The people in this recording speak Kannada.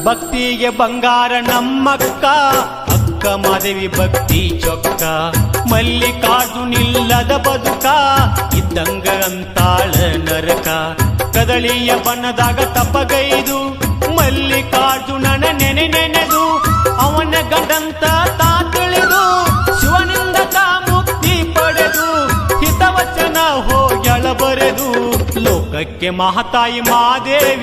ಭಕ್ತಿಗೆ ಬಂಗಾರ ನಮ್ಮಕ್ಕ ಅಕ್ಕ ಮಾದೇವಿ ಭಕ್ತಿ ಚೊಕ್ಕ ಮಲ್ಲಿಕಾರ್ಜುನಿಲ್ಲದ ಬದುಕ ಇದ್ದಂಗ ಅಂತಾಳ ನರಕ ಕದಳಿಯ ಬಣ್ಣದಾಗ ತಪ್ಪಗೈದು ಮಲ್ಲಿಕಾರ್ಜುನನ ನೆನೆದು ಅವನ ಗಂಡಂತ ತಾ ತಿಳಿದು ಶಿವನಿಂದ ತಾ ಮುಕ್ತಿ ಪಡೆದು ಹಿತವಚನ ಹೋಗ್ಯಳ ಬರೆದು ಲೋಕಕ್ಕೆ ಮಹಾತಾಯಿ ಮಾದೇವಿ